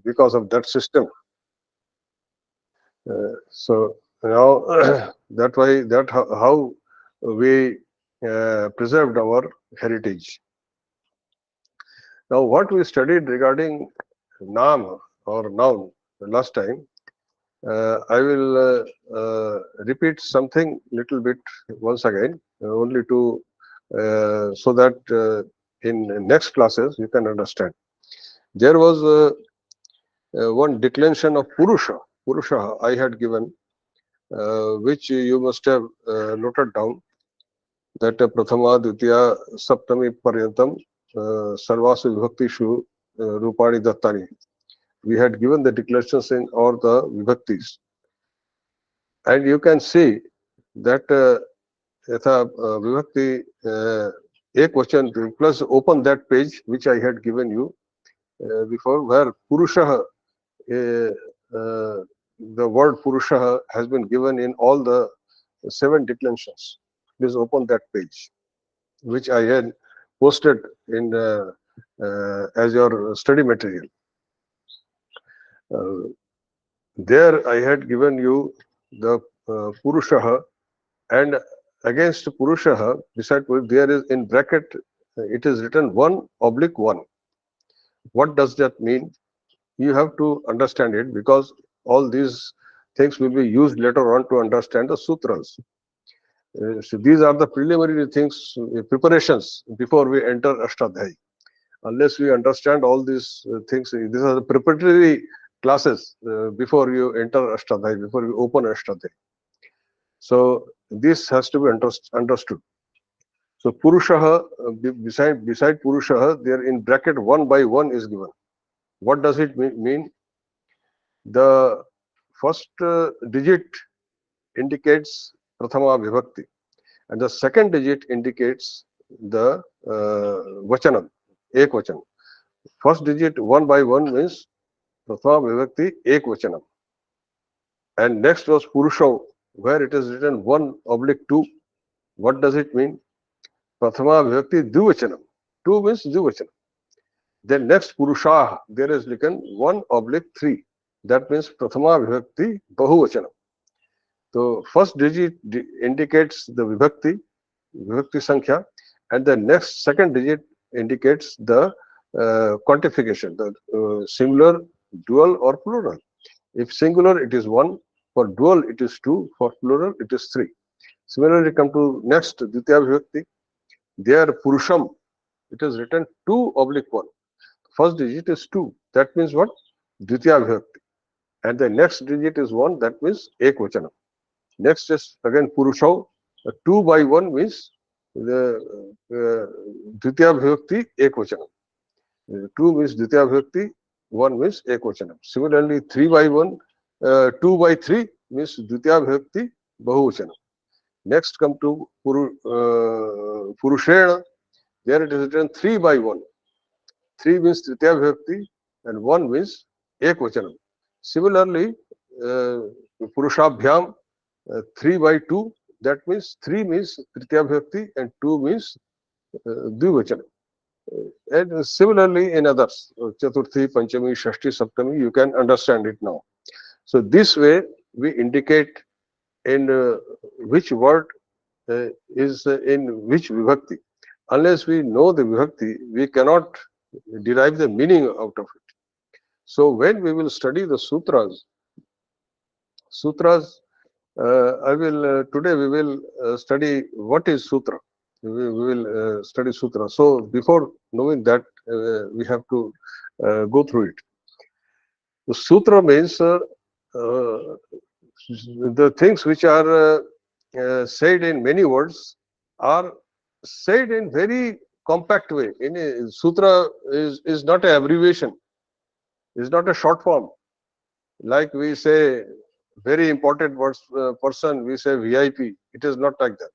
because of that system. So now how we preserved our heritage. Now, what we studied regarding naam or noun last time, I will repeat something little bit once again, only to so that in next classes you can understand. There was one declension of Purusha. Purusha I had given, which you must have noted down, that Prathama, Dvitiya, Saptami Paryantam, Sarvasu Vibhaktishu, Rupani Dattani. We had given the declarations in all the Vibhaktis. And you can see that Yatha Vibhakti Ekvachan, plus open that page which I had given you before, where Purusha, the word Purusha has been given in all the 7 declensions. Please open that page, which I had posted in as your study material. There I had given you the Purusha, and against Purusha, beside Purusha, there is in bracket, it is written 1/1. What does that mean? You have to understand it, because all these things will be used later on to understand the sutras. So these are the preliminary things, preparations before we enter ashtaadhyaayi. Unless we understand all these things, these are the preparatory classes before you enter ashtaadhyaayi, before you open ashtaadhyaayi. So this has to be understood. So Purusha, beside Purusha, there in bracket 1/1 is given. What does it mean? The first digit indicates Prathama Vibhakti, and the second digit indicates the Vachanam, Ekvachanam. First digit 1/1 means Prathama Vibhakti Ekvachanam. And next was Purusha, where it is written 1/2. What does it mean? Prathama Vibhakti Dvivachanam. 2 means Dvivachanam. Then next Purusha, there is written 1/3. That means Prathama Vibhakti Bahuvachanam. So first digit indicates the Vibhakti Sankhya, and the next second digit indicates the quantification, the singular, dual or plural. If singular, it is 1, for dual it is 2, for plural it is 3. Similarly, come to next Dvitiya Vibhakti. There Purusham, it is written 2/1. First digit is 2. That means what? Dvitiya Vibhakti. And the next digit is 1. That means Ekvachanam. Next is again Purusha. 2/1 means the Dvitiya Vibhakti Ekvachanam. 2 means Dvitiya Vibhakti, 1 means Ekvachanam. Similarly, 3/1, 2/3 means Dvitiya Vibhakti Bahuvachanam. Next come to Purushena. There it is written 3/1. 3 means Tritiya Vibhakti and 1 means Ekvachanam. Similarly, Purushabhyam 3/2, that means 3 means Tritiya Vibhakti and 2 means Dvivachanam. And similarly in others, Chaturthi, Panchami, Shashti, Saptami, you can understand it now. So this way we indicate in which word is in which Vibhakti. Unless we know the Vibhakti, we cannot derive the meaning out of it. So when we will study the sutras, today we will study what is sutra. We will study sutra. So before knowing that, we have to go through it. The sutra means the things which are said in many words are said in very compact way. In a sutra is not an abbreviation, is not a short form. Like we say very important words, person, we say VIP. It is not like that.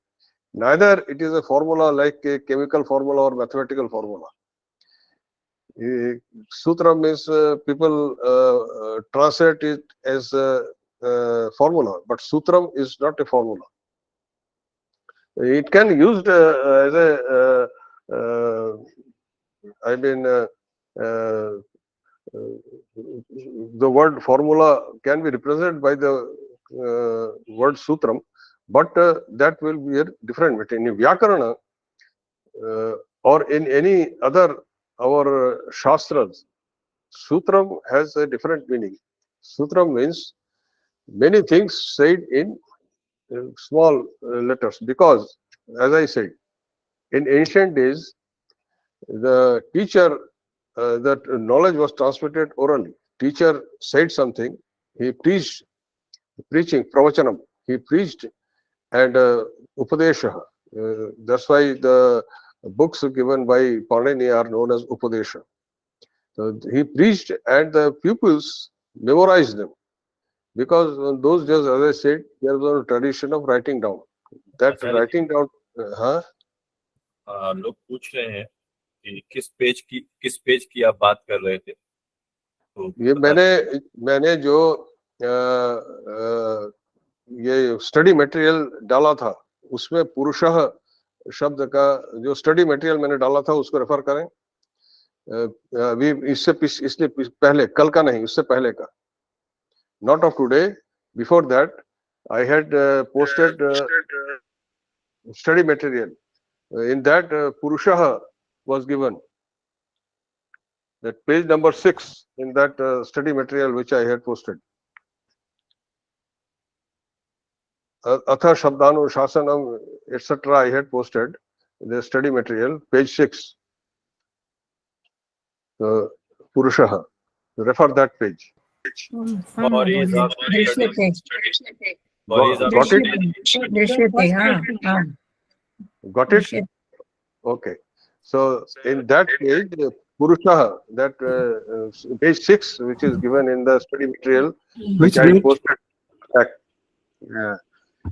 Neither it is a formula like a chemical formula or mathematical formula. Sutra means people translate it as a formula, but sutram is not a formula. It can used as a, I mean, the word formula can be represented by the word sutram, but that will be a different matter. In Vyakarana or in any other our shastras, sutram has a different meaning. Sutram means many things said in small letters, because, as I said, in ancient days, the teacher, that knowledge was transmitted orally. Teacher said something, he preached, preaching, pravachanam, he preached, and upadesha. That's why the books given by Panini are known as upadesha. So he preached, and the pupils memorized them, because in those days, as I said, there was a tradition of writing down. That Acharya ji, writing down, huh? लोग पूछ रहे हैं कि किस page की आप बात कर रहे थे, तो ये बता मैंने जो ये स्टडी मटेरियल डाला था, उसमें पुरुषः शब्द का जो स्टडी मटेरियल मैंने डाला था उसको रेफर करें। अभी इसलिए पहले, कल का नहीं, उससे पहले का, not of today, before that I had posted study material. In that purushah was given, that page number 6 in that study material which I had posted. Atha Shabdanu Shasanam, etc. I had posted the study material, page 6. Purushaha. Refer that page. और ये साहब दृश्य पे और ये साहब Got it? दृश्य पे हाँ हाँ Got it? Okay. So in that page, Purushaha, that page 6, which is given in the study material, which I posted back.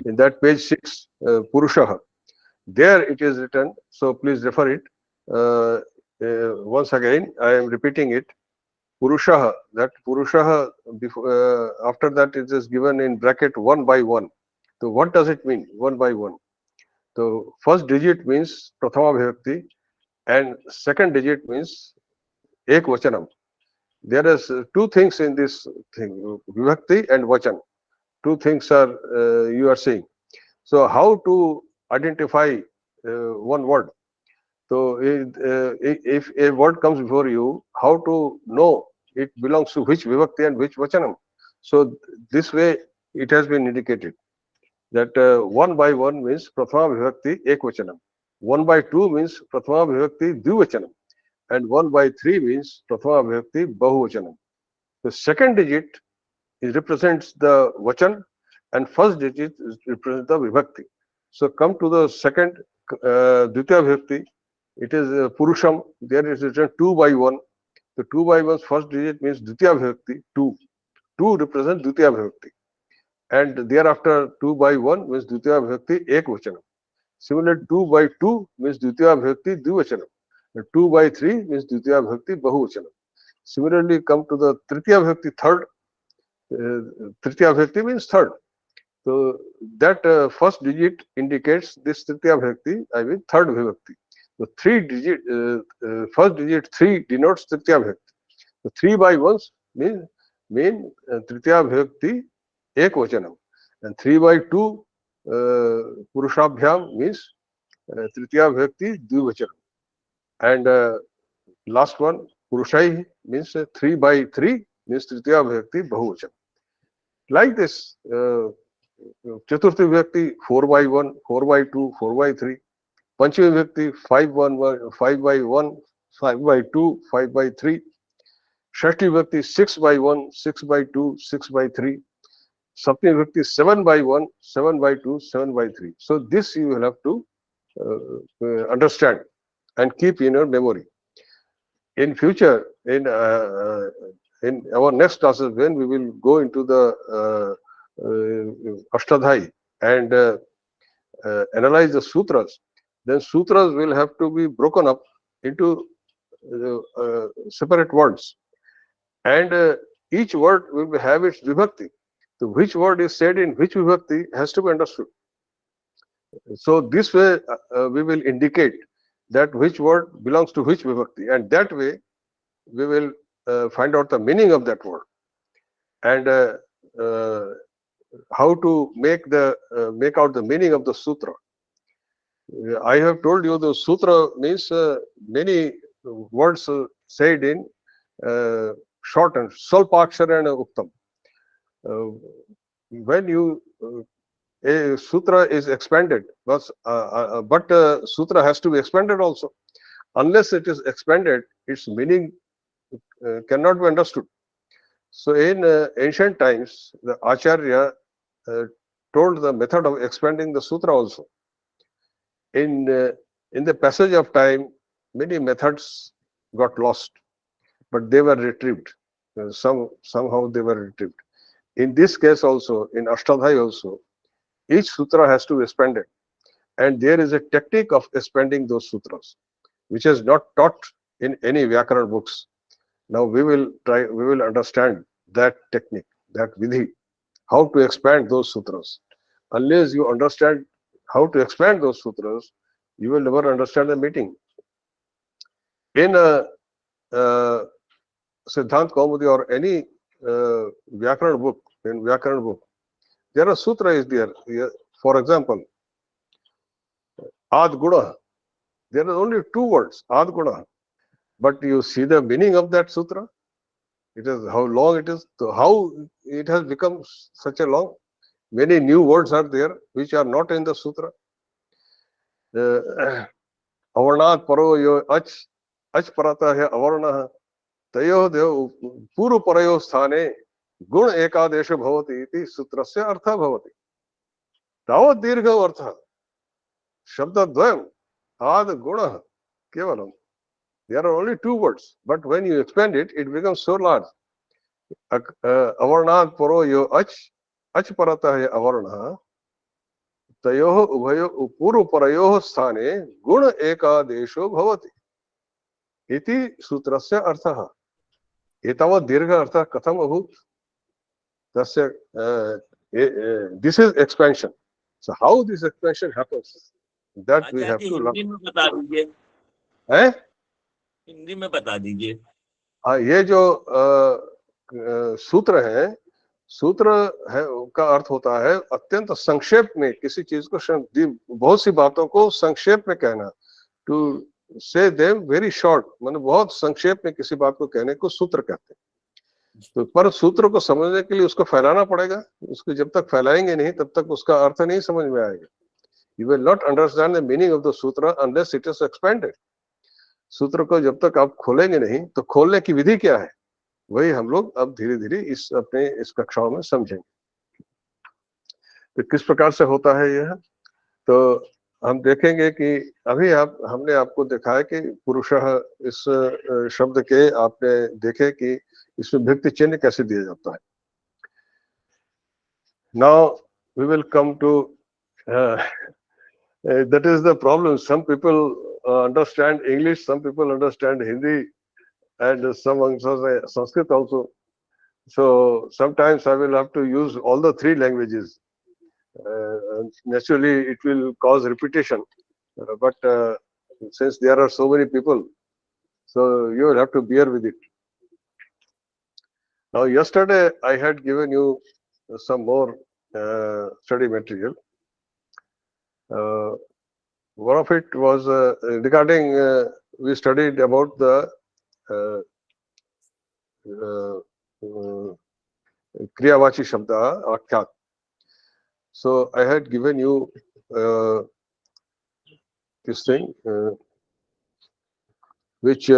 In that page 6, Purushaha, there it is written. So please refer it. Once again, I am repeating it. Purushaha, that Purushaha, after that it is given in bracket 1 by 1. So what does it mean, 1 by 1? So first digit means Prathama Vibhakti, and second digit means Ek Vachanam. There is two things in this thing, Vibhakti and Vachan. Two things are you are seeing. So how to identify one word? So if a word comes before you, how to know it belongs to which Vibhakti and which Vachanam? So this way it has been indicated that 1 by 1 means Prathama Vibhakti Ekvachanam. 1 by 2 means Prathama Vibhakti Dvivachanam. And 1 by 3 means Prathama Vibhakti Bahuvachanam. The second digit represents the Vachan, and first digit represents the Vibhakti. So come to the second Dvitiya Vibhakti. It is Purusham. There it is written 2 by 1. The 2 by 1's first digit means Dvitiya Vibhakti, 2. 2 represents Dvitiya Vibhakti. And thereafter 2 by 1 means Dvitiya Vibhakti Ekvachanam. Similarly, 2 by 2 means Dvitiya Vibhakti Dvivachanam. And 2 by 3 means Dvitiya Vibhakti Bahuvachanam. Similarly, come to the Tritiya Vibhakti, third. Tritiya Vibhakti means third. So that first digit indicates this Tritiya Vibhakti, I mean third Vibhakti. The first digit 3 denotes Tritiya Vibhakti. The 3 by 1s mean Tritiya Vibhakti Ekvachanam. And 3 by 2 Purushabhyam means Tritiya Vibhakti Dvivachanam. And last one, Purushai means 3 by 3 means Tritiya Vibhakti Bahuvachanam. Like this, Chaturthi Vibhakti 4 by 1, 4 by 2, 4 by 3. Panchami Vibhakti 5 by 1, 5 by 2, 5 by 3. Shashti Vibhakti 6 by 1, 6 by 2, 6 by 3. Saptami Vibhakti 7 by 1, 7 by 2, 7 by 3. So this you will have to understand and keep in your memory. In future, in our next classes, when we will go into the ashtaadhyaayi and analyze the sutras, then sutras will have to be broken up into separate words, and each word will have its vibhakti. So which word is said in which vibhakti has to be understood. So this way we will indicate that which word belongs to which vibhakti, and that way we will find out the meaning of that word. and how to make out the meaning of the sutra. I have told you the sutra means many words said in short and Salpakshara and Uttam. When you a sutra is expanded, but sutra has to be expanded also. Unless it is expanded, its meaning cannot be understood. So in ancient times, the Acharya uh, told the method of expanding the sutra also. In the passage of time, many methods got lost, but they were retrieved. Somehow they were retrieved. In this case also, in ashtaadhyaayi also, each sutra has to be expanded, and there is a technique of expanding those sutras, which is not taught in any Vyakaran books. Now we will understand that technique, that vidhi, how to expand those sutras. Unless you understand how to expand those sutras, you will never understand the meaning. In a Siddhant Kaumudi or any Vyakaran book, there are sutra is there. For example, Ad Guna. There are only two words, Ad Guna. But you see the meaning of that sutra. It is how long it is, how it has become such a long. Many new words are there which are not in the sutra. Avarnat paro yo ach parata hai avarna tayo dev puru parayo sthane gun ekadesha bhavati iti sutrasya artha bhavati. Tavat dirgha artha shabda dvayam ad guna kevalam. There are only two words, but when you expand it, it becomes so large. Avarnat paro yo ach parata hai avarna तयोः उभयोः पूर्वपरयोः स्थाने गुण एकादेशो भवति इति सूत्रस्य अर्थः. एतावत् दीर्घ अर्थः कथम् अभूत्? तस्य this is expansion. So how this expansion happens, that we have to learn. Hindi में बता दीजिए. हैं? हिंदी में बता दीजिए. हाँ, ये जो सूत्र है, सूत्र है का अर्थ होता है अत्यंत संक्षेप में किसी चीज को, बहुत सी बातों को संक्षेप में कहना. टू से देम वेरी शॉर्ट, माने बहुत संक्षेप में किसी बात को कहने को सूत्र कहते हैं. तो पर सूत्र को समझने के लिए उसको फैलाना पड़ेगा. उसको जब तक फैलाएंगे नहीं तब तक उसका अर्थ नहीं समझ में आएगा. You will not understand the meaning of the सूत्र अनलेस इट इज एक्सपेंडेड. सूत्र को जब तक आप खोलेंगे नहीं तो खोलने की विधि क्या है, वही हम लोग अब धीरे धीरे इस कक्षाओं में समझेंगे. तो किस प्रकार से होता है यह, तो हम देखेंगे कि अभी हमने आपको दिखाया कि पुरुषः इस शब्द के आपने देखे कि इसमें भक्ति चिन्ह कैसे दिया जाता है. Now we will come to that is the problem. Some people understand English, some people understand Hindi, and some understand Sanskrit also. So sometimes I will have to use all the three languages. Naturally, it will cause repetition, but since there are so many people, so you will have to bear with it. Now, yesterday I had given you some more study material. One of it was regarding, we studied about the Kriyavachi Shabda Akhyat. So I had given you this thing, which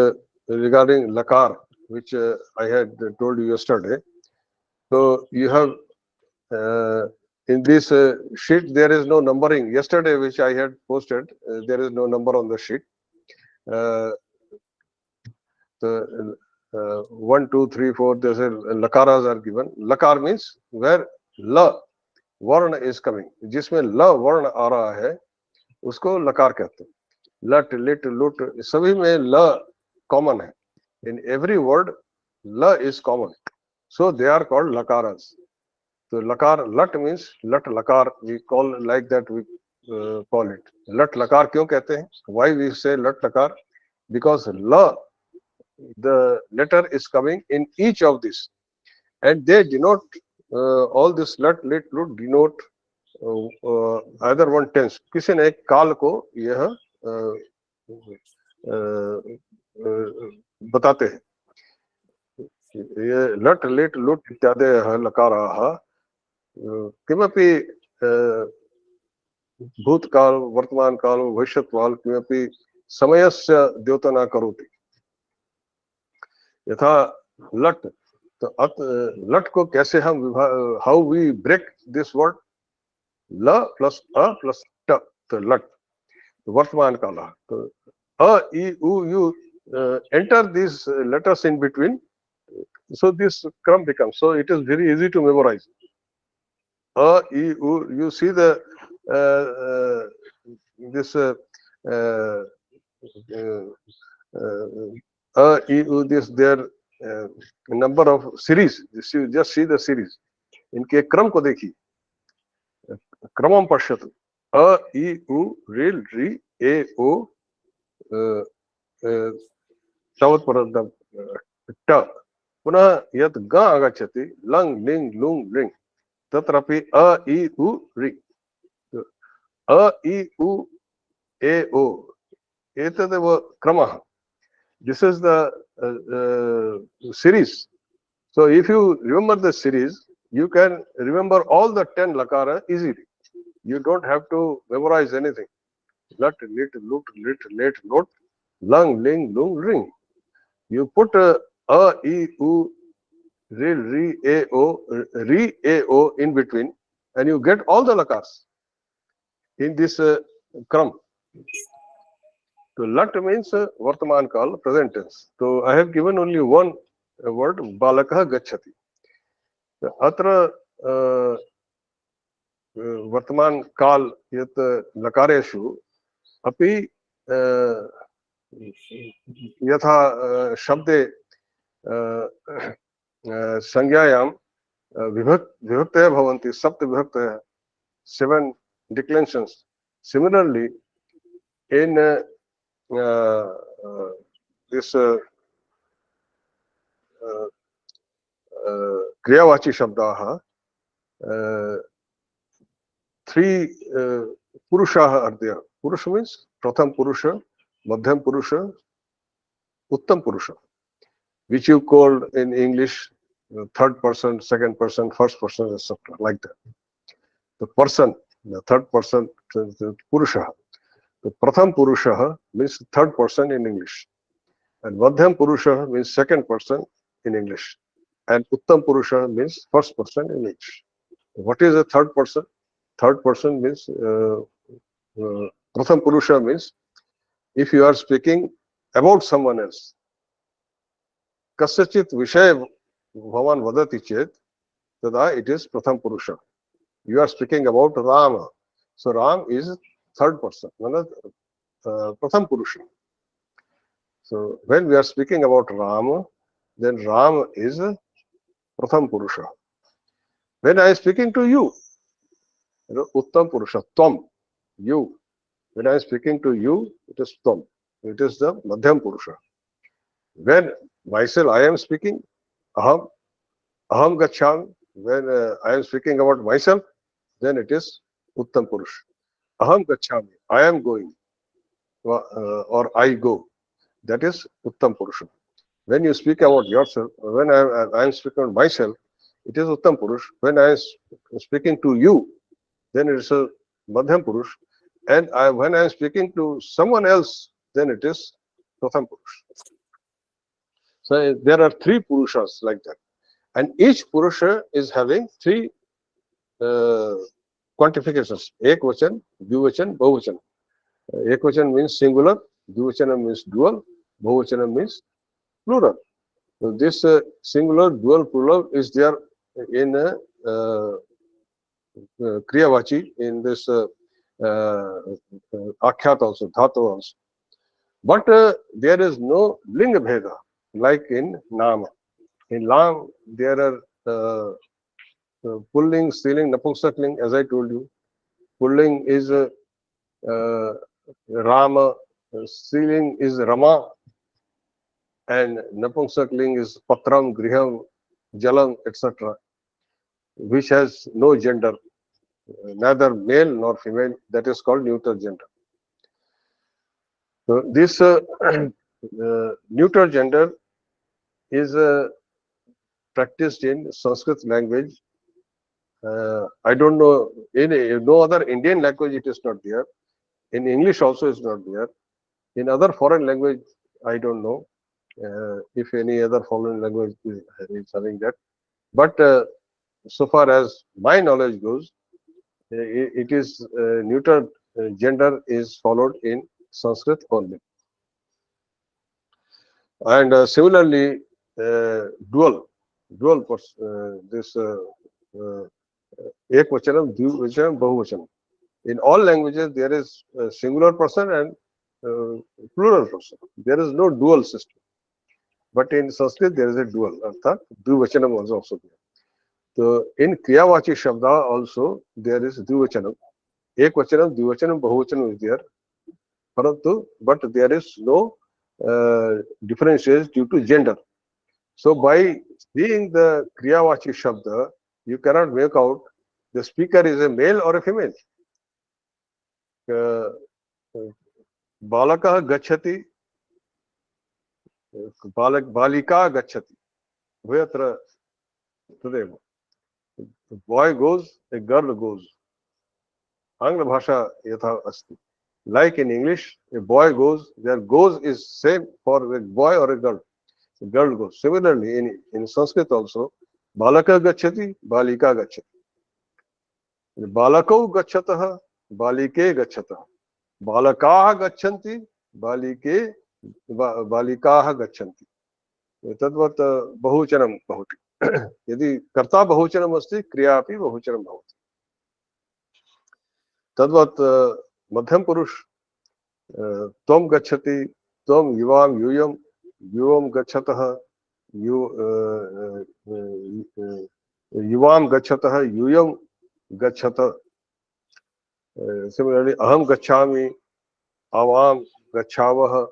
regarding Lakar, which I had told you yesterday. So you have in this sheet there is no numbering. Yesterday, which I had posted, there is no number on the sheet. The 1, 2, 3, 4. There's a lakaras are given. Lakar means where la varna is coming. जिसमें la varna आ रहा है, उसको लकार कहते हैं. Lat, lit, lut, सभी में la common है. In every word, la is common. So they are called lakaras. So lakar, lat means lat lakar. We call like that. We call it lat lakar. क्यों कहते हैं? Why we say lat lakar? Because la, the letter is coming in each of these. and they denote all this lat, lit, lut denote either one tense. किसी ने एक काल को यह बताते हैं. ये लट लिट लुट इत्यादयः लकाराः किमपि भूतकाल वर्तमानकाल भविष्यत्काल किमपि समयस्य द्योतना करोति. यथा लट, तो लट को कैसे हम how we break this word ल प्लस अ प्लस ट, तो लट वर्तमान काल. तो अ ई उ you enter these letters in between, so this crumb becomes, so it is very easy to memorize. A e u, you see the this a e u, this their number of series, you just see the series. इनके क्रम को देखिए. क्रमम पश्यतु. अ ई उ रिल रि ए ओ तावत् पर्यन्तं ट. पुनः यत् ग आगच्छति लङ् लिङ् लुङ् लिङ्, तत्रापि अ इ उ रि. अ इ उ ए ओ, एतदेव क्रमः. This is the series. So if you remember the series, you can remember all the 10 lakara easily. You don't have to memorize anything. Lut, lit, lut, lit, lit, lot, lung, ling, lung, ring. You put a, e, u, ril, ri, a, o, ri, a, o in between, and you get all the lakars in this kram. So lut means vartaman kal, present tense. So I have given only one word, balakah gacchati. Atra वर्तमान काल यत् लकारेषु अपि यथा शब्दे संज्ञायां विभक्तयः भवन्ति, सप्त विभक्तयः, 7 declensions. Similarly, in this क्रियावाची शब्दाः 3 पुरुषाः अर्धयः. पुरुष means प्रथम पुरुष, मध्यम पुरुष, उत्तम पुरुष, which you called in English third person, second person, first person, etc. like that. The person, the third person, purusha. The pratham purusha means third person in English, and madhyam purusha means second person in English, and uttam purusha means first person in English. What is a third person? Third person means pratham purusha means if you are speaking about someone else. Kasachit vishay bhavan vadati chet, tada it is pratham purusha. You are speaking about Rama. So Ram is third person, pratham purusha. So when we are speaking about Rama, then Ram is pratham purusha. When I am speaking to you, uttam purusha, tvam, you. When I am speaking to you, it is tvam. It is the madhyam purusha. When myself I am speaking, aham, aham gacchami. When I am speaking about myself, then it is uttam purush. Aham gacchami, I am going, or I go. That is uttam purusha. When you speak about yourself, when I am speaking about myself, it is uttam purush. When I am speaking to you, then it is a madhyam purush. And when I am speaking to someone else, then it is pratham purush. So there are 3 purushas like that, and each purusha is having 3 quantifications. Ekvachan, dvivachan, bahuvachan. Ekvachan means singular, dvivachana means dual, bahuvachana means plural. So this singular, dual, plural is there in Kriyavachi, in this Akhyat also, Dhatu also. But there is no Linga Bheda like in Nama. In Lam, there are pulling, stealing, napumsakling, as I told you. Pulling is Rama, stealing is Rama, and napumsakling is Patram, Griham, jalam, etc., which has no gender, neither male nor female. That is called neuter gender. So this neuter gender is practiced in Sanskrit language. I don't know, in no other Indian language it is not there. In English also is not there. In other foreign language, I don't know if any other foreign language is having that. But so far as my knowledge goes, it is neuter gender is followed in Sanskrit only. And similarly, dual this ekvachanam, dvivachanam, bahuvachanam. In all languages, there is a singular person and plural person. There is no dual system. But in Sanskrit, there is a dual. Arthat, dvivachanam was also there. So in Kriyavachi Shabda also, there is dvivachanam. Ekvachanam, dvivachanam, bahuvachanam is there. But there is no differences due to gender. So by seeing the Kriyavachi Shabda, you cannot make out the speaker is a male or a female. Balakah gachati, balika gachati. Vayatra tadeva. A boy goes, a girl goes. Angla bhasha yatha asti. Like in English, a boy goes, their goes is same for a boy or a girl. A girl goes. Similarly, in Sanskrit also, balaka gachati, balika gachati. Balakau gachatah, balike gachatah. Balakaah gachanti, balike balikaah gachanti. तद्वत् बहुवचनं भवति. यदि कर्ता बहुवचनम् अस्ति, क्रिया अपि बहुवचनं भवति. तद्वत् मध्यम पुरुष त्वं गच्छति, त्वं युवां यूयं, युवं गच्छतः, युवां गच्छतः, यूयं गच्छत. Similarly, aham gacchami, avam gachavah,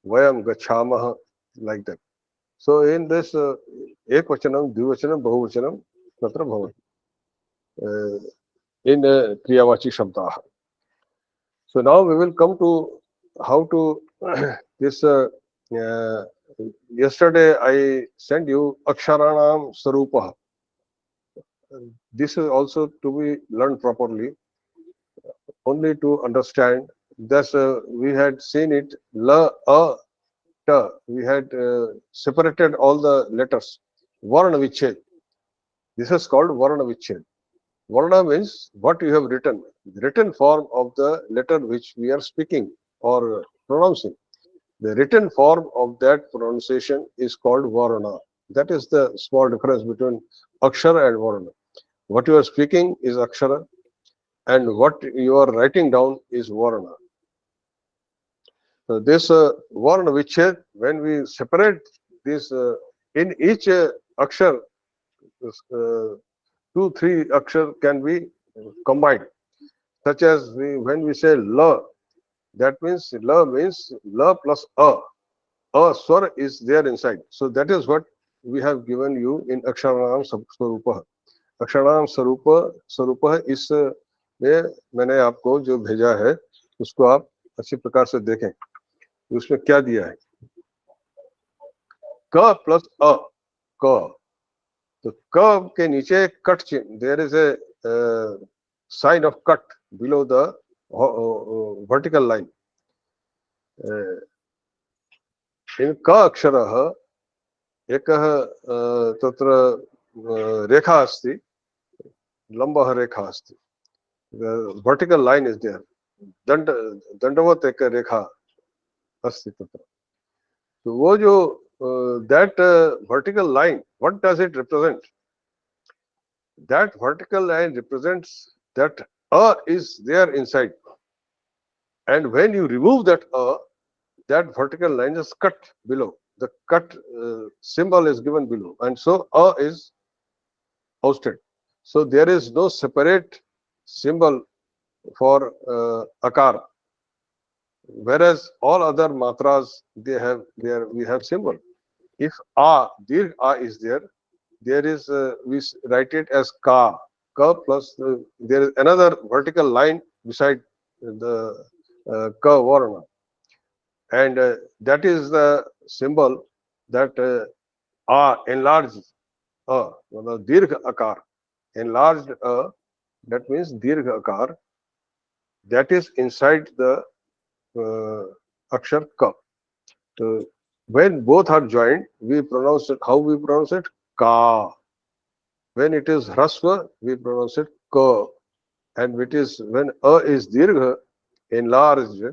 vayam gachamah, like that. So in this ekvachanam, dvivachanam, bahuvachanam tatra bhavati in kriyavachi shabdah. So now we will come to how to this. Yesterday I sent you aksharanam sarupah. This is also to be learned properly, only to understand. Thus we had seen it la, a, ta. We had separated all the letters. Varna viched. This is called Varna viched. Varna means what you have written, the written form of the letter which we are speaking or pronouncing. The written form of that pronunciation is called Varna. That is the small difference between Akshara and Varna. What you are speaking is Akshara and what you are writing down is Varna. So this Varna viched, when we separate this in each Akshar, 2-3 akshar can be combined, such as when we say la, that means la plus a swar is there inside. So that is what we have given you in aksharanam sarupah. Aksharanam sarupah इस में मैंने आपको जो भेजा है उसको आप अच्छी प्रकार से देखें. उसमें क्या दिया है? क प्लस अ, क. तो क के नीचे कट चिन्ह, there is a sign of cut below the vertical line. In ka aksharah ekah tatra rekha asti, lambah rekha asti. The vertical line is there. Dandavat eka rekha asti tatra. So wo jo that vertical line, what does it represent? That vertical line represents that a is there inside, and when you remove that a, that vertical line is cut below. The cut symbol is given below, and so a is ousted. So there is no separate symbol for akar, whereas all other matras they have there we have symbol. If a, dirgh a is there, there is we write it as ka. Ka plus there is another vertical line beside the ka varna, and that is the symbol that enlarged मतलब दीर्घ आकार, enlarged that means दीर्घ आकार, that is inside the akshar ka. So when both are joined, we pronounce it, how we pronounce it? Ka. When it is hrasva, we pronounce it ka. And it is when is dirgha, enlarged,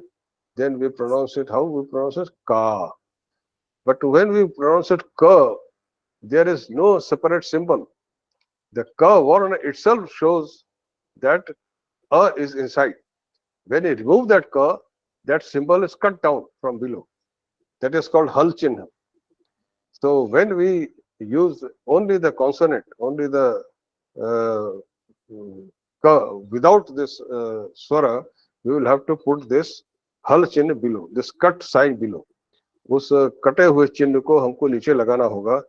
then we pronounce it, how we pronounce it? Ka. But when we pronounce it ka, there is no separate symbol. The ka varna itself shows that is inside. When you remove that ka, that symbol is cut down from below. That is called hal chinha. So when we use only the consonant, only the uh, without this swara, we will have to put this hal चिन्ह below, this cut sign below. उस कटे हुए चिन्ह को हमको नीचे लगाना होगा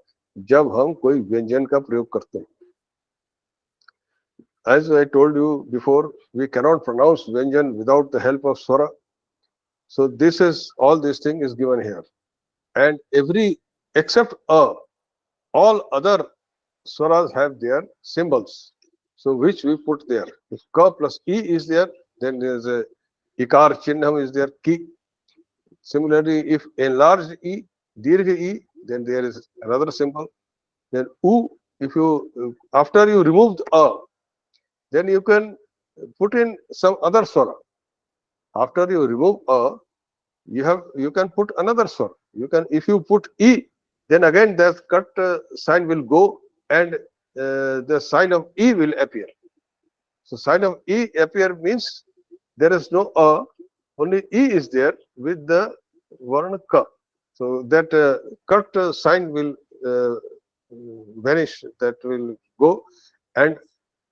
जब हम कोई व्यंजन का प्रयोग करते हैं. As I told you before, we cannot pronounce व्यंजन without the help of swara. So this is, all this thing is given here, and every except all other swaras have their symbols, so which we put there. If ka plus e is there, then there is a ikar chihnam is there, ki. Similarly, if enlarged e, dirgha e, then there is another symbol. Then u, if you after you removed then you can put in some other swara. After you remove you can put another swara. You can, if you put e, then again that cut sign will go, and the sign of e will appear. So sign of e appear means there is no only e is there with the varna ka. So that cut sign will vanish, that will go, and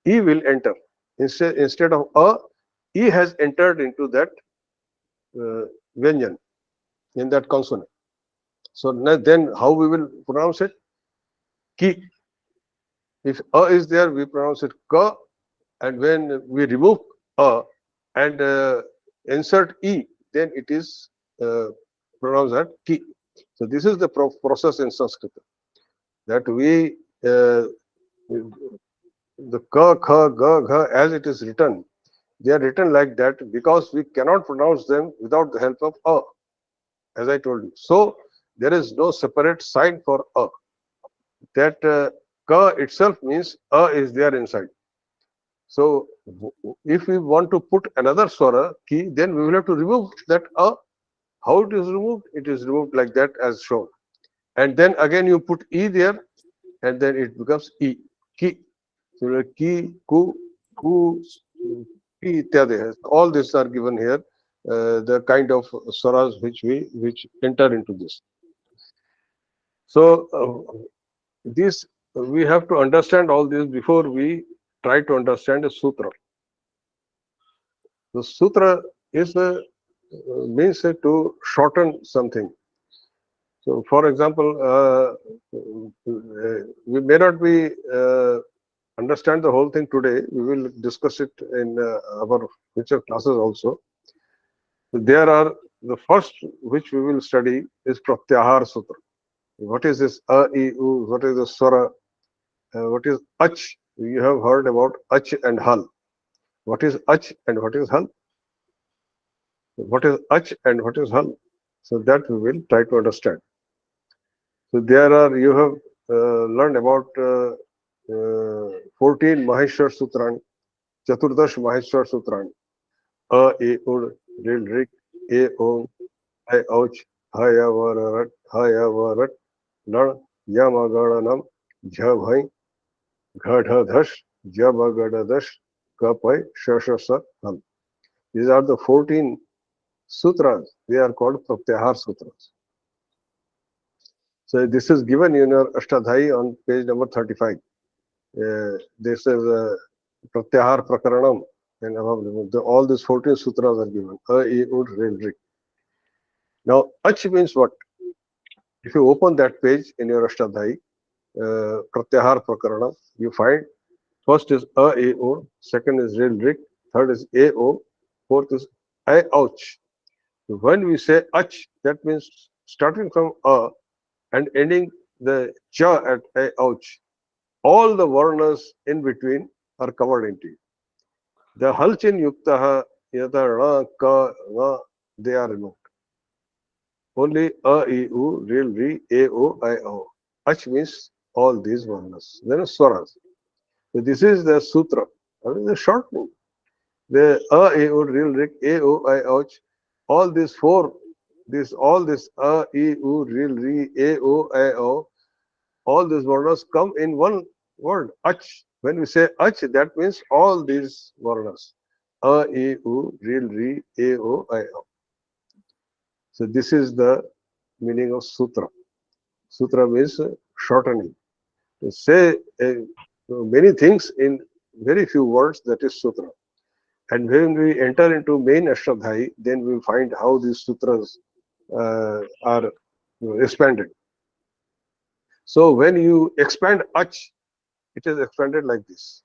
e will enter. Instead of e has entered into that vyanjan, in that consonant. So then how we will pronounce it? Ki. If is there, we pronounce it ka, and when we remove and insert e, then it is pronounced as ki. So this is the process in Sanskrit, that we the ka, kha, ga, gha, as it is written, they are written like that because we cannot pronounce them without the help of as I told you. So there is no separate sign for that ka itself means is there inside. So if we want to put another swara ki, then we will have to remove that How it is removed? It is removed like that as shown. And then again you put e there, and then it becomes e, ki. So ki, ku, ki, ityadi. All these are given here. The kind of swaras which enter into this. So this we have to understand all this before we try to understand a sutra. The sutra is means to shorten something. So, for example, we may not be understand the whole thing today. We will discuss it in our future classes also. There are the first which we will study is Pratyahar Sutra. What is this a, I, u? What is the swara? What is ach? You have heard about ach and hal. What is ach and what is hal? What is ach and what is hal? So that we will try to understand. So there are, you have learned about 14 Maheshwar Sutran, Chaturdash Maheshwar Sutran. A, E, Ud, Ril, Rik, E, Om, I, Ouch, Haya, Vararat, Haya, Varat, Nan, Yama, Gadanam, Jhabhai, Ghadhadash, Jabagadadash, Kapai, Shashasa, Hal. These are the 14 sutras. They are called Pratyahar Sutras. So this is given in your Ashtadhyayi on page number 35. This is Pratyahar Prakaranam, and above all these 14 sutras are given. A, I, Ud, Ril, Rik. Now, ach means what? If you open that page in your Ashtadhyayi, Pratyahar Prakarana, you find first is a, o, second is real rik, third is a, o, fourth is I, ouch. When we say ach, that means starting from a and ending the cha at a, ouch. All the varnas in between are covered into it. The halchin yuktaha, yata, ra, ka, ra, they are removed. Only a, e, u, real, re, a, o, I, o. Ach means all these varnas. Then swaras. So this is the sutra. That is the shortening. The a, e, u, real, rik, a, o, I, ouch. All these four, all this a, e, u, real, re, a, o, I, o. All these varnas come in one word, ach. When we say ach, that means all these varnas. A, e, u, real, re, a, o, I, o. So this is the meaning of sutra. Sutra means shortening. To say many things in very few words, that is sutra. And when we enter into main ashtaadhyaayi, then we find how these sutras are expanded. So when you expand ach, it is expanded like this.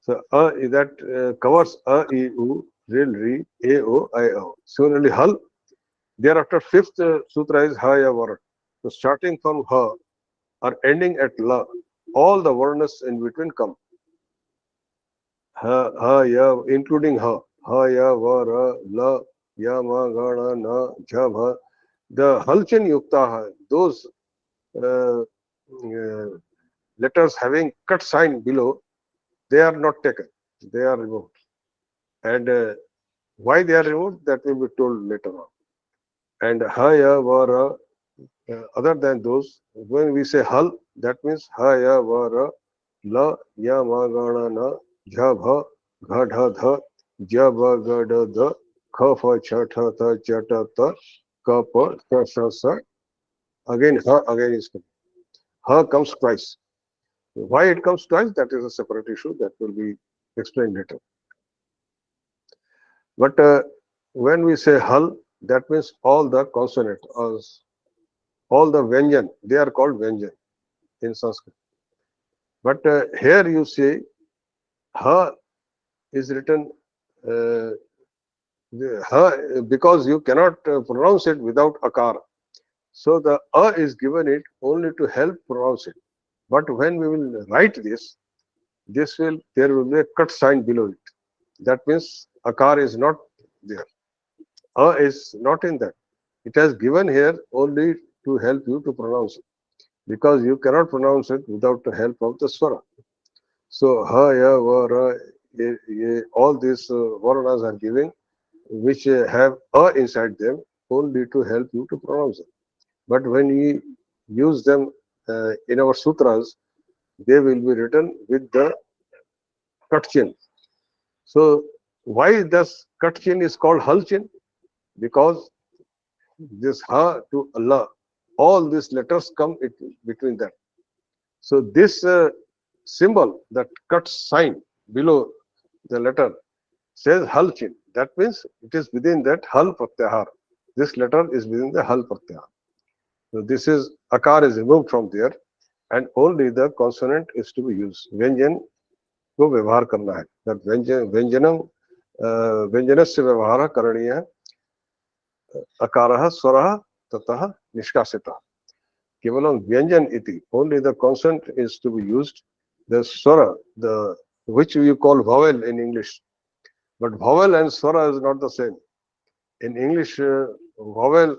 So that covers a, e, u, real, re, a, o, I, o. Similarly, hal. Thereafter, fifth sutra is ha, ya, var. So starting from ha or ending at la, all the varnas in between come. Ha, ha, ya, including ha. Ha, ya, va, ra, la, ya, ma, ga, na, na, jha, bha. The halchin yukta, those letters having cut sign below, they are not taken. They are removed. And why they are removed, that will be told later on. And ha, ya, va, ra, other than those, when we say hal, that means ha, ya, va, ra, la, ya, ma, ga, na, na, jha, bha, gha, dha, dha, ja, ba, ga, da, da, kha, fa, cha, tha, tha, cha, ta, ta, ka, pa, sa, sa, sa. Again, ha, again is coming. Ha comes twice. Why it comes twice, that is a separate issue that will be explained later. But when we say hal, that means all the consonant, all the vyanjan, they are called vyanjan in Sanskrit. But here you say ha is written ha, because you cannot pronounce it without akar. So the a is given it only to help pronounce it. But when we will write this, there will be a cut sign below it. That means akar is not there. A is not in that. It has given here only to help you to pronounce it, because you cannot pronounce it without the help of the swara. So ha, ya, va, ra, ye, all these varnas are giving, which have a inside them, only to help you to pronounce it. But when we use them in our sutras, they will be written with the cut chin. So why this cut chin is called hal chin? Because this ha to Allah, all these letters come between them. So this symbol, that cut sign below the letter, says hal chin. That means it is within that hal pratyahar. This letter is within the hal pratyahar. So this is akar is removed from there, and only the consonant is to be used. Vyanjan को व्यवहार करना है. That व्यंजनम व्यंजनस्य व्यवहारः करणीयः. अकारः स्वरः ततः निष्कासितः. केवलं व्यंजन इति, only the consonant is to be used. The swara, the which you call vowel in English, but vowel and swara is not the same. In English, vowel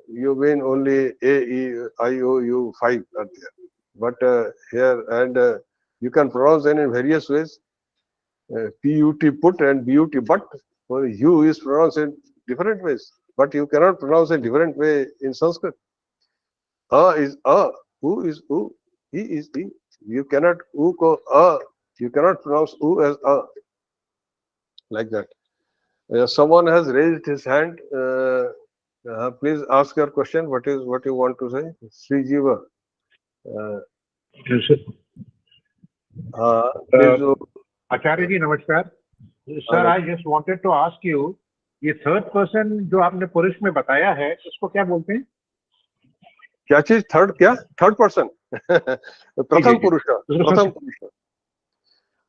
you mean only a, e, I, o, u, 5 are there. But here and you can pronounce them in various ways. P-U-T put and B-U-T but. For U is pronounced in different ways, but you cannot pronounce a different way in Sanskrit. A is a, U is U, E is E. You cannot U ko a. You cannot pronounce U as a, like that. Someone has raised his hand. Please ask your question. What you want to say, Sri Jiva? Please. Acharya ji नमस्कार sir. I just wanted to ask you, ये third person जो आपने पुरुष में बताया है, उसको क्या बोलते हैं? क्या चीज थर्ड क्या थर्ड पर्सन प्रथम पुरुष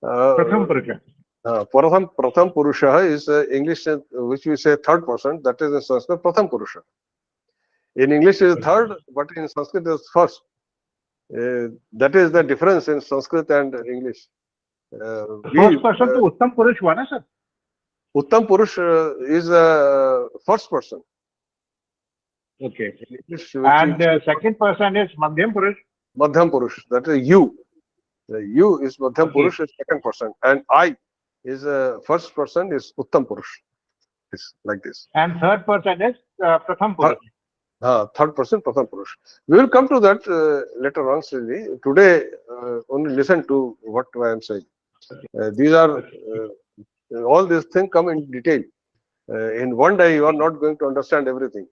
Pratham Purusha. प्रथम purusha is English which we say third person, that is in Sanskrit pratham purusha. In English it is third, but in Sanskrit it is first. That is the difference in Sanskrit and English. First person to Uttam Purush हुआ ना sir? Uttam Purush is first person. Okay. In English, And second person is Madhyam Purush. Madhyam Purush, that is you. The you is Madhyam Okay. Purush is second person, and I is first person is Uttam Purush. It's like this. And third person is Pratham Purush. Third person Pratham Purush. We will come to that later on, Sriji. Today, only listen to what I am saying. These are all these things come in detail. In one day, you are not going to understand everything.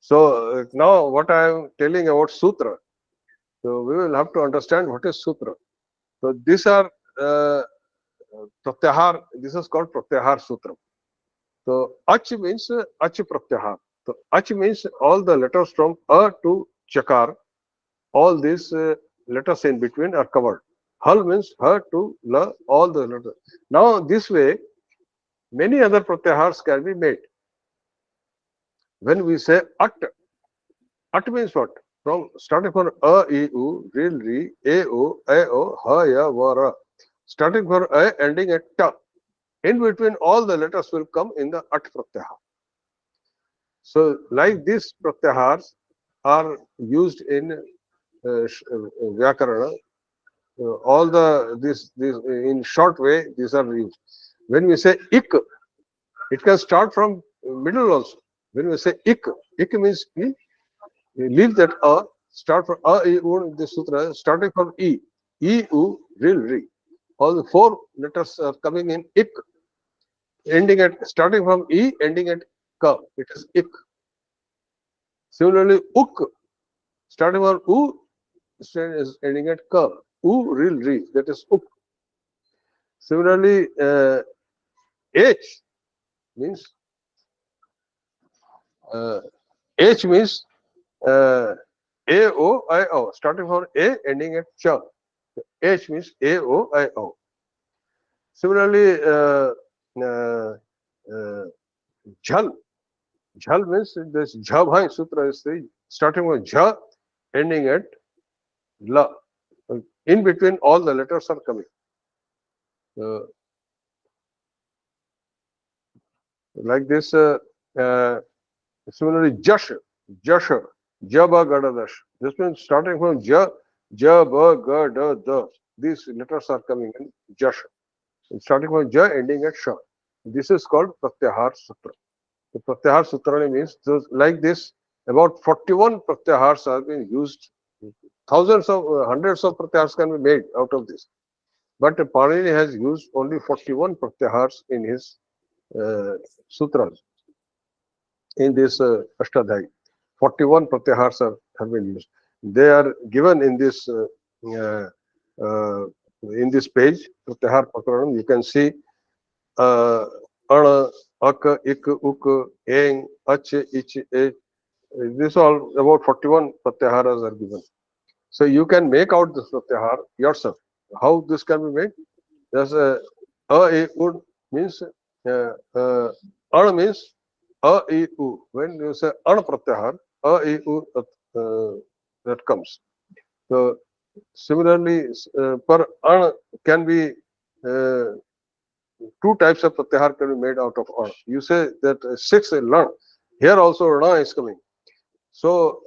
So now, what I am telling about sutra. So we will have to understand what is sutra. So these are pratyahar. This is called pratyahar sutra. So ach means ach pratyahar. So ach means all the letters from a to chakar. All these letters in between are covered. Hal means ha to la. All the letters. Now this way, many other pratyahars can be made. When we say at means what? From starting from a, e, u, ril, ri, a, o, ha, ya, va, ra. Starting from a, ending at ta. In between, all the letters will come in the at pratyahar. So, like these pratyahars are used in Vyakarana. All this in short way, these are used. When we say ik, it can start from middle also. When we say ik means e. We leave that a, start from a, e, u in the sutra, starting from e, u, ril, ri. All the four letters are coming in ik, ending at, starting from e, ending at ka. It is ik. Similarly, uk, starting from u, is ending at ka. U, ril, ri. That is uk. Similarly, h means h means a, o, I, o. Starting from a, ending at cha. H means A, O, I, O. Similarly, jhal. Jhal means this jha sutra is the starting with jha, ending at la. In between, all the letters are coming. Like this, similarly, jash, jasha, jaba, gada, dash. This means starting from ja, ba, ga, da, da. These letters are coming in jash. Starting from ja, ending at sha. This is called pratyahar sutra. The pratyahar sutra means like this. About 41 pratyahars are being used. Thousands of hundreds of pratyahars can be made out of this. But Panini has used only 41 pratyahars in his sutras. In this ashtaadhyaayi, 41 pratyahars have been used. They are given in this page, pratyahar prakaranam. You can see ana, ak, ik, uk, eng, ach, ich, e. This all about 41 pratyaharas are given. So you can make out this pratyahar yourself. How this can be made? There's a, e, u means ana means a, e, u. When you say ana pratyahar, a, e, u that comes. So similarly, per ana can be two types of pratyahar can be made out of ana. You say that 6 lan. Here also rana is coming. So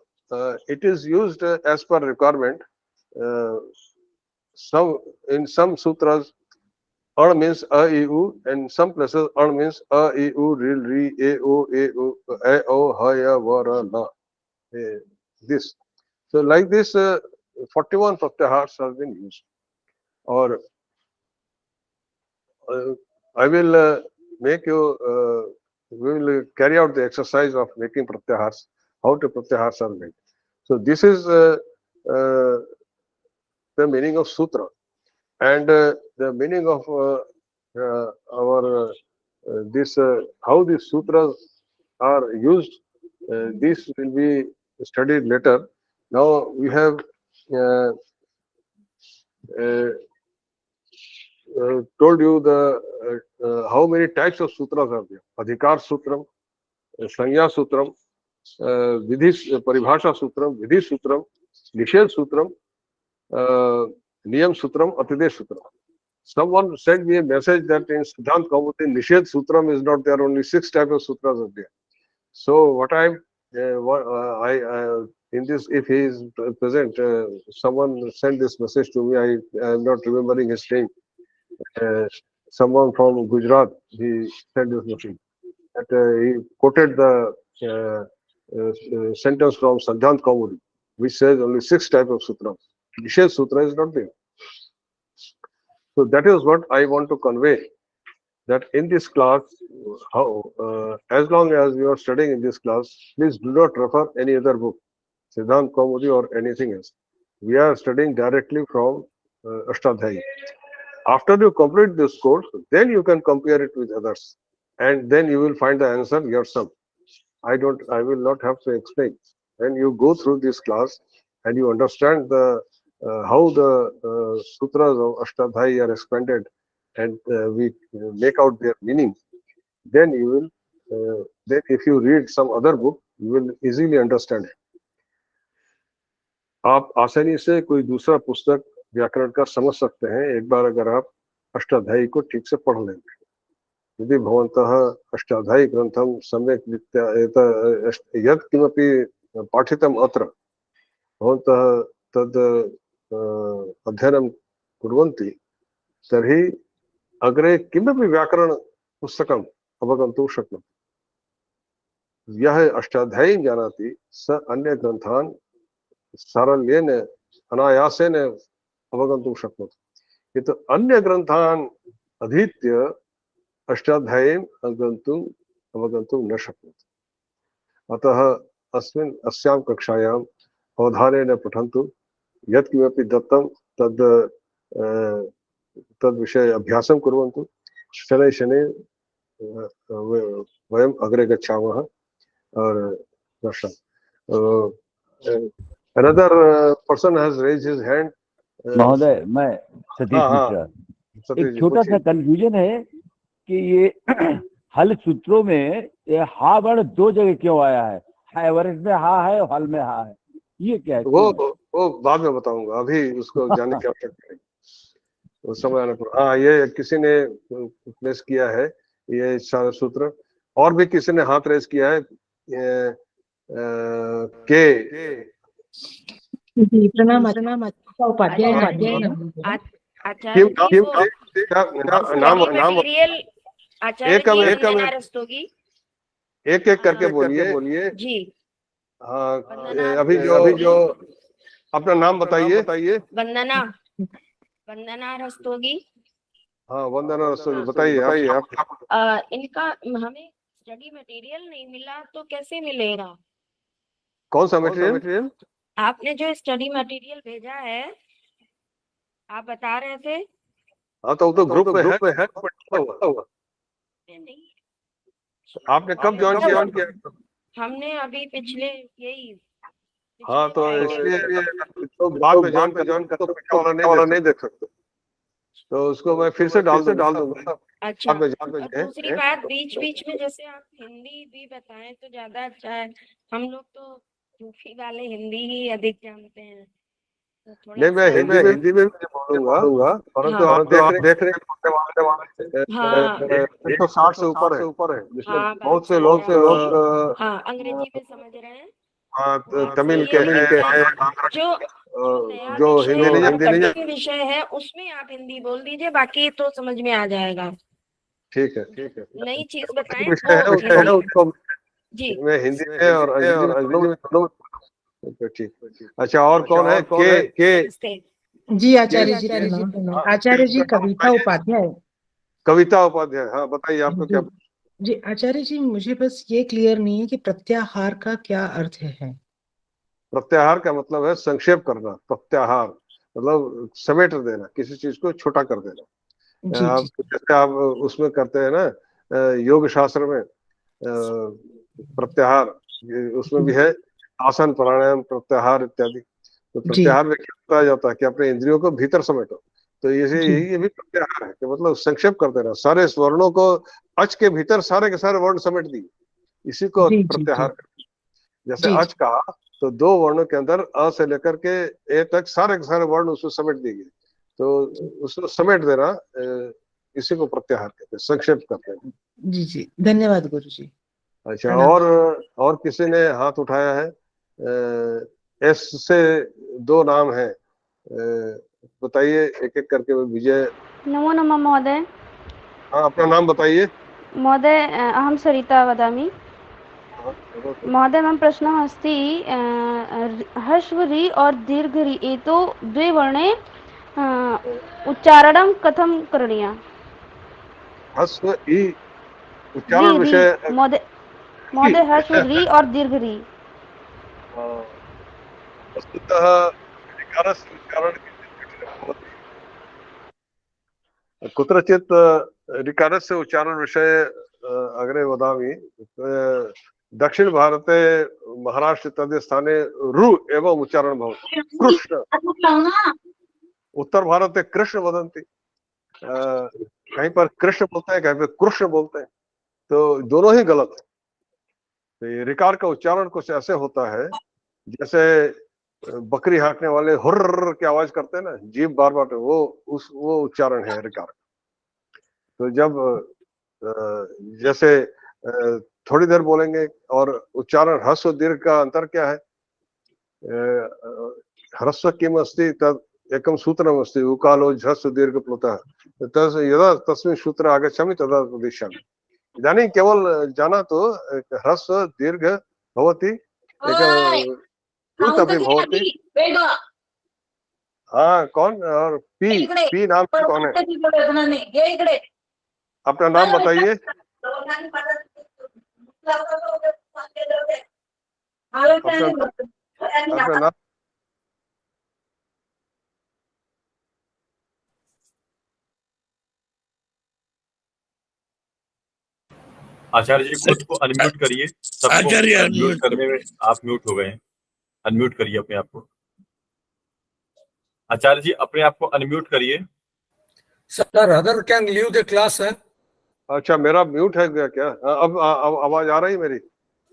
it is used as per requirement. In some sutras, ana means a, e, u, and some places ana means a, e, u, ril, ri, a, o, ha, ya, va, ra, la. This. So like this, 41 pratyahars have been used. Or I will make you. We will carry out the exercise of making pratyahars. How to pratyahars are made. So this is the meaning of sutra, and the meaning of our this how these sutras are used. This will be studied later. Now we have uh, uh, told you the how many types of sutras are there. Adhikar Sutram, Sanya Sutram, Vidhi Paribhasha Sutram, Vidhi Sutram, Nishedh Sutram, Niyam Sutram, Atidesh Sutram. Someone sent me a message that in Siddhant Kaumudi, Nishedh Sutram is not there, only 6 types of sutras are there. So what in this, if he is present, someone sent this message to me. I am not remembering his name. Someone from Gujarat, he sent this message. That he quoted the sentence from Siddhant Kaumudi, which says only 6 types of sutras. Nishedh Sutra is not there. So that is what I want to convey. That in this class, as long as you are studying in this class, please do not refer any other book, Siddhant Kaumudi or anything else. We are studying directly from Ashtadhyayi. After you complete this course, then you can compare it with others, and then you will find the answer yourself. I will not have to explain. When you go through this class and you understand the how the sutras of Ashtadhyayi are expanded, and we make out their meaning, then you will then if you read some other book, you will easily understand it. आप आसानी से कोई दूसरा पुस्तक व्याकरण का समझ सकते हैं एक बार अगर आप अष्टाध्यायी को ठीक से पढ़ लेंगे. यदि भवन्तः अष्टाध्यायी ग्रन्थं सम्यक् यत् किमपि पाठितम् अत्र भवन्तः तद् अध्ययनं कुर्वन्ति तर्हि अग्रे किमपि व्याकरण पुस्तकम् अवगन्तुं शक्नोति. यः अष्टाध्यायीं जानाति स अन्य ग्रन्थान् सारल्येन अनायासेन अवगन्तुं शक्नोति. किन्तु अन्य ग्रन्थान् अधीत्य अष्टाध्यायीम् अवगन्तुं न शक्नोति. अतः अस्यां कक्षायाम् अवधानेन पठन्तु. यत् किमपि दत्तं तद्विषये अभ्यासं कुर्वन्तु. शनैः शनैः वयम् अग्रे गच्छामः. और another person has raised his hand. महोदय, मैं सतीश मिश्रा. एक छोटा सा कंफ्यूजन है कि ये हल सूत्रों में ये हा वर्ण 2 जगह क्यों आया है? वर्ष में हा है और हल में हा है, ये क्या है? वो बाद में बताऊंगा, अभी उसको जानने की आवश्यकता नहीं. उस समय आने पर हाँ, ये किसी ने प्लेस किया है ये सारा सूत्र, और भी किसी ने हाथ रेस किया है. प्रणाम उपाध्याय. एक एक करके बोलिए जी. हाँ, अभी जो अपना नाम बताइए. वंदना रस्तोगी. हाँ, वंदना रस्तोगी, बताइए आप. इनका हमें स्टडी मटेरियल नहीं मिला तो कैसे मिलेगा? कौन सा मटेरियल? आपने जो स्टडी मटेरियल भेजा है, आप बता रहे थे. हाँ, तो ग्रुप में है. नहीं, आपने कब ज्वाइन किया? हमने अभी पिछले यही. हाँ, तो इसलिए तो बाद में ज्वाइन तो पिछले वाला नहीं देख सकते, तो उसको मैं फिर से डाल दूंगा. अच्छा. दूसरी बात, बीच में जैसे आप हिंदी भी बताएं तो ज्यादा अच्छा है. हम लोग तो यूपी वाले हिंदी ही अधिक जानते हैं. नहीं, मैं हिंदी में भी बोलूंगा, परंतु आप देख रहे हैं 160 से ऊपर है जिसमें बहुत से लोग अंग्रेजी में समझ रहे हैं. हाँ, तमिल के हैं जो हिंदी नहीं विषय है, उसमें आप हिंदी बोल दीजिए, बाकी तो समझ में आ जाएगा. ठीक है. नई चीज बताएं जी. मैं हिंदी में और अंग्रेजी में. ठीक. अच्छा, और कौन है? के जी आचार्य जी. आचार्य जी कविता उपाध्याय. हाँ, बताइए आपको क्या. जी आचार्य जी, मुझे बस ये क्लियर नहीं है कि प्रत्याहार का क्या अर्थ है. प्रत्याहार का मतलब है संक्षेप करना. प्रत्याहार मतलब समेट देना, किसी चीज को छोटा कर देना. जैसे आप उसमें करते हैं ना योग शास्त्र में प्रत्याहार, उसमें भी है आसन, प्राणायाम, प्रत्याहार इत्यादि। तो जी प्रत्याहार में क्या बताया जाता है कि अपने इंद्रियों को भीतर समेटो। तो जी ये भी प्रत्याहार है कि मतलब संक्षेप करते रहो, सारे स्वर्णों को अच के भीतर सारे के सारे वर्ण समेट दिए, इसी को जी जी प्रत्याहार करते हैं। जैसे जी अच कहा तो दो वर्णों के अंदर अ से लेकर के ए तक सारे के सारे वर्ण उसमें समेट दिए गए, तो उसको समेट देना इसी को प्रत्याहार कहते हैं, संक्षेप करते हैं। जी जी, धन्यवाद गुरु जी। अच्छा, प्रणाम। और किसी ने हाथ उठाया है? एस से दो नाम है, बताइए एक एक करके। विजय, नमो नमः महोदय। हाँ अपना नाम बताइए। महोदय अहं सरिता वदामि। हाँ, वदतु। महोदय मम प्रश्नः अस्ति ह्रस्व रि और दीर्घ रि एतौ द्वे वर्णे उच्चारणं कथं करणीयम्? ह्रस्व इ रि उच्चारण रि विषय महोदय ह्रस्व रि और दीर्घ रि। वस्तुतः ऋकारस्य उच्चारण किञ्चित् कठिनं भवति। कुत्रचित् ऋकारस्य उच्चारणविषये अग्रे वदामि। दक्षिण भारते महाराष्ट्र इत्यादि स्थाने रु एवं उच्चारण भवति, कृष्ण। उत्तर भारते कृष्ण वदन्ति, कहीं पर कृष्ण बोलते हैं, कहीं पर कृष्ण बोलते हैं, तो दोनों ही गलत है। तो ये ऋकार का उच्चारण कुछ ऐसे होता है जैसे बकरी हाँकने वाले हुर्र की आवाज करते हैं ना, जीभ बार बार, वो उच्चारण है ऋकार। तो जब जैसे थोड़ी देर बोलेंगे, और उच्चारण ह्रस्व दीर्घ का अंतर क्या है? ह्रस्व किम अस्ति तद एकम सूत्रम अस्ति, उकालो ह्रस्व दीर्घ प्लुतः तस् यदा तस्मिन् सूत्र आगच्छामि तदा वदिष्यामि। इदानीं केवल जाना तो ह्रस्व दीर्घ भवति, एक प्लुत अपि भवति। हाँ, कौन? और पी नाम से कौन है? अपना नाम बताइए। अपना नाम। आचार्य जी खुद को अनम्यूट करिए। सबको आचार्य अनम्यूट unmute करने में आप म्यूट हो गए हैं। अनम्यूट करिए अपने आप को। आचार्य जी अपने आप को अनम्यूट करिए। Sir other can leave the class है। अच्छा, मेरा म्यूट है क्या? अब आवाज आ रही है मेरी?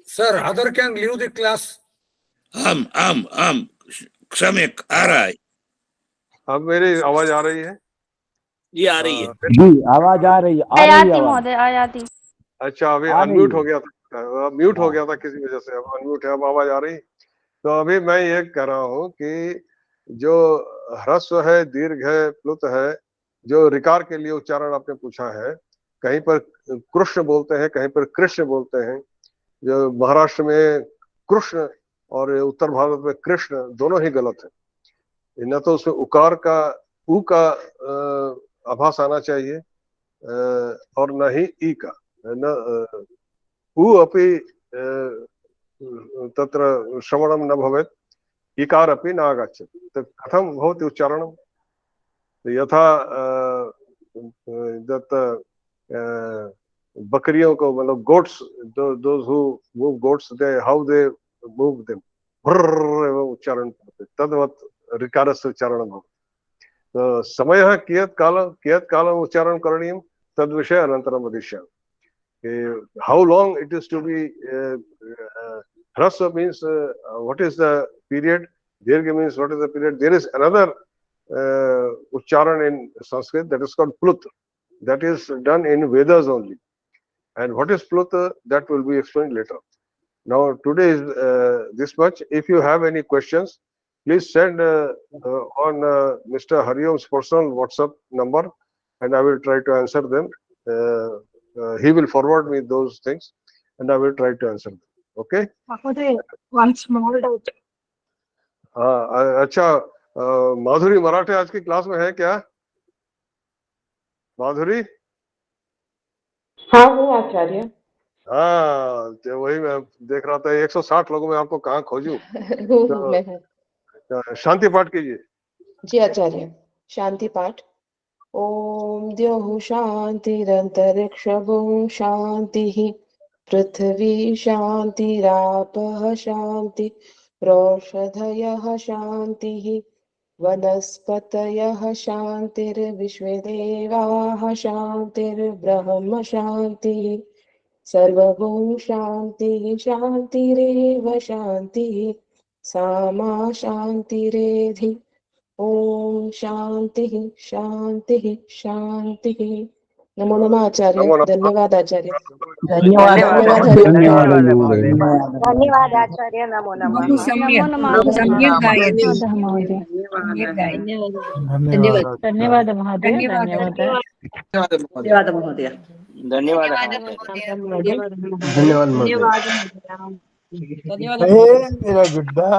Sir other can leave the class. आम सम्यक आ रहा है। अब मेरी आवाज आ रही है? ये आ रही है। जी आवाज आ रही है, आयाति आवाज। महोदय आयाति। अच्छा, अभी आ रही अनम्यूट है। हो गया था, म्यूट हो गया था किसी वजह से, अब अनम्यूट है, अब आवाज आ रही। तो अभी मैं ये कह रहा हूँ कि जो ह्रस्व है, दीर्घ है, प्लुत है, जो ऋकार के लिए उच्चारण आपने पूछा है, कहीं पर कृष्ण बोलते हैं, कहीं पर कृष्ण बोलते हैं। जो महाराष्ट्र में कृष्ण और उत्तर भारत में कृष्ण, दोनों ही गलत है। न तो उसमें उकार का ऊ का आभास आना चाहिए, और न ही ई का। न ऊ अपि तत्र श्रवणं न भवेत्, इकार अपि न आगच्छति, तो कथं भवति उच्चारणं? यथा बकरियों को, मतलब goats, those who move goats, they how they move them, उच्चारण भवति, तद्वत् ऋकारस्य उच्चारणं भवति। तो समयः कियत् कालं उच्चारणं करणीयं तद्विषये अनन्तरं वदिष्यामि। How long it is to be hrasva means what is the period, dirgha means what is the period. There is another ucharan in Sanskrit that is called plut, that is done in Vedas only, and what is plut, that will be explained later. Now today is this much. If you have any questions, please send on Mr. Hariom's personal WhatsApp number, and I will try to answer them. He will forward me those things, and I will try to answer them. Okay? One small doubt. अच्छा, माधुरी मराठे आज की class में है क्या? माधुरी? हाँ वो आचार्य। हाँ, तो वही मैं देख रहा था, 160 लोगों में आपको कहाँ खोजूं। तो शांति पाठ कीजिए। जी आचार्य, शांति पाठ। ओम द्यौः शान्तिरन्तरिक्षगुं शान्तिः पृथ्वी शान्तिरापः शान्तिरोषधयः शान्तिः वनस्पतयः शान्तिर्विश्वे देवाः शान्तिर्ब्रह्म शान्तिः सर्वगुण शान्तिः शान्तिरेव शान्तिः सामा शान्तिरेधि ओम शांतिः शांतिः शांतिः। नमो नमः आचार्य। नमो नमः। धन्यवाद आचार्य। धन्यवाद धन्यवाद आचार्य। नमो नमः। नमो नमः सम्यक् गायति। महोदय। धन्यवाद महोदय। धन्यवाद। धन्यवाद महोदय। धन्यवाद धन्यवाद महोदय। मेरा गुड्डा